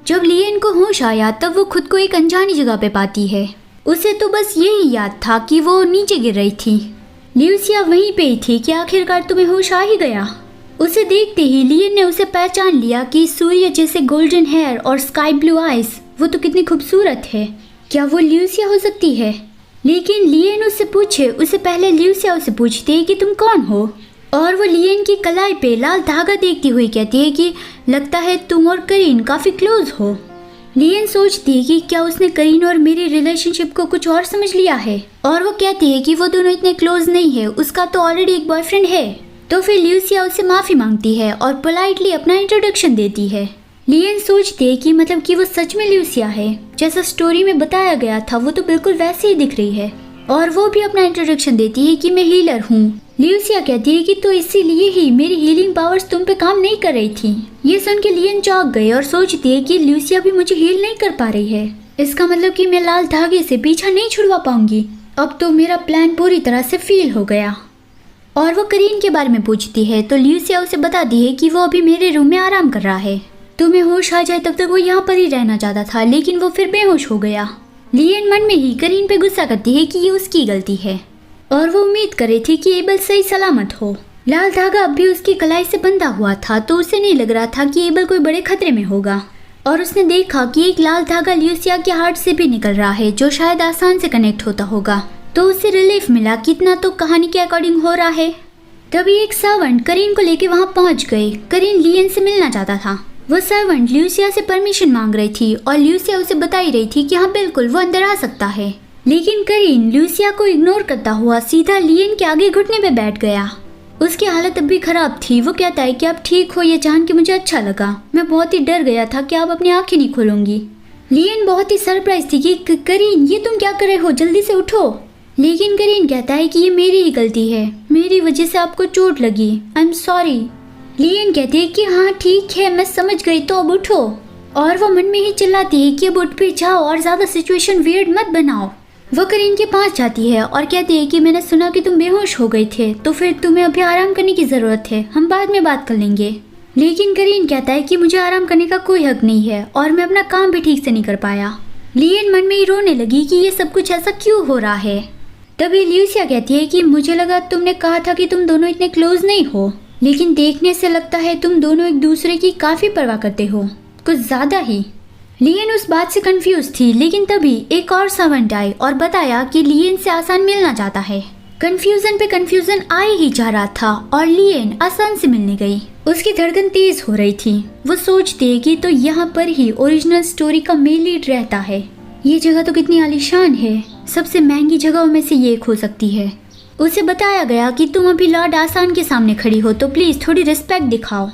जब लियन को होश आया तब वो खुद को एक अनजानी जगह पे पाती है। उसे तो बस यही याद था कि वो नीचे गिर रही थी। ल्यूसिया वहीं पे ही थी कि आखिरकार तुम्हें होश आ ही गया। उसे देखते ही लियन ने उसे पहचान लिया कि सूर्य जैसे गोल्डन हेयर और स्काई ब्लू आइज, वो तो कितनी खूबसूरत है। क्या वो ल्यूसिया हो सकती है? लेकिन लियन उससे पहले ल्यूसिया उसे पूछती है कि तुम कौन हो, और वो लियन की कलाई पे लाल धागा देखती हुई कहती है कि लगता है तुम और करीन काफी क्लोज हो। लियन सोचती है कि क्या उसने करीन और मेरी रिलेशनशिप को कुछ और समझ लिया है, और वो कहती है कि वो दोनों इतने क्लोज नहीं है, उसका तो ऑलरेडी एक बॉयफ्रेंड है। तो फिर ल्यूसिया उससे माफी मांगती है और पोलाइटली अपना इंट्रोडक्शन देती है। लियन सोचती है कि मतलब कि वो सच में ल्यूसिया है, जैसा स्टोरी में बताया गया था वो तो बिल्कुल वैसे ही दिख रही है, और वो भी अपना इंट्रोडक्शन देती है कि मैं हीलर हूँ। ल्यूसिया कहती है कि तो इसीलिए ही मेरी हीलिंग पावर्स तुम पे काम नहीं कर रही थी। ये सुन के लियन चौंक गई और सोचती है कि ल्यूसिया भी मुझे हील नहीं कर पा रही है, इसका मतलब कि मैं लाल धागे से पीछा नहीं छुड़वा पाऊंगी। अब तो मेरा प्लान पूरी तरह से फेल हो गया। और वो करीन के बारे में पूछती है तो ल्यूसिया उसे बताती है कि वो अभी मेरे रूम में आराम कर रहा है, तुम्हें होश आ जाए तब तक वो यहाँ पर ही रहना चाहता था, लेकिन वो फिर बेहोश हो गया। लियन मन में ही करीन पे गुस्सा करती है कि ये उसकी गलती है, और वो उम्मीद कर रही थी कि एबल सही सलामत हो। लाल धागा अब भी उसकी कलाई से बंधा हुआ था, तो उसे नहीं लग रहा था कि एबल कोई बड़े खतरे में होगा। और उसने देखा कि एक लाल धागा ल्यूसिया के हार्ट से भी निकल रहा है, जो शायद आसान से कनेक्ट होता होगा, तो उसे रिलीफ मिला। कितना तो कहानी के अकॉर्डिंग हो रहा है। तभी एक सर्वेंट करीन को लेके वहाँ पहुँच गए। करीन लियन से मिलना चाहता था। वो सर्वेंट ल्यूसिया से परमिशन मांग रही थी, और ल्यूसिया उसे बता ही रही थी कि हाँ बिल्कुल वो अंदर आ सकता है। लेकिन करीन ल्यूसिया को इग्नोर करता हुआ सीधा लियन के आगे घुटने पे बैठ गया। उसकी हालत अब भी खराब थी। वो कहता है कि आप ठीक हो, ये जान के मुझे अच्छा लगा। मैं बहुत ही डर गया था कि आप अपनी आंखें नहीं खोलूंगी। लियन बहुत ही सरप्राइज थी कि करीन ये तुम क्या कर रहे हो, जल्दी से उठो। लेकिन करीन कहता है कि ये मेरी ही गलती है, मेरी वजह से आपको चोट लगी, आई एम सॉरी। लियन कहती है कि हाँ ठीक है मैं समझ गई, तो अब उठो। और वो मन में ही चिल्लाती है कि अब उठ भी जाओ और ज्यादा सिचुएशन वियर्ड मत बनाओ। वो करीन के पास जाती है और कहती है कि मैंने सुना कि तुम बेहोश हो गए थे, तो फिर तुम्हें अभी आराम करने की जरूरत है, हम बाद में बात कर लेंगे। लेकिन करीन कहता है कि मुझे आराम करने का कोई हक नहीं है, और मैं अपना काम भी ठीक से नहीं कर पाया। लियन मन में ही रोने लगी कि ये सब कुछ ऐसा क्यों हो रहा है। तभी ल्यूसिया कहती है कि मुझे लगा तुमने कहा था कि तुम दोनों इतने क्लोज नहीं हो, लेकिन देखने से लगता है तुम दोनों एक दूसरे की काफी परवाह करते हो, कुछ ज्यादा ही। लियन उस बात से कंफ्यूज थी, लेकिन तभी एक और सर्वेंट आई और बताया कि लियन से आसान मिलना चाहता है। कंफ्यूजन पे कंफ्यूजन आ ही जा रहा था, और लियन आसान से मिलने गई। उसकी धड़कन तेज हो रही थी। वो सोचती है कि तो यहाँ पर ही ओरिजिनल स्टोरी का मेन लीड रहता है। ये जगह तो कितनी आलीशान है, सबसे महंगी जगहों में से ये एक हो सकती है। उसे बताया गया कि तुम अभी लॉर्ड आसान के सामने खड़ी हो, तो प्लीज थोड़ी रिस्पेक्ट दिखाओ।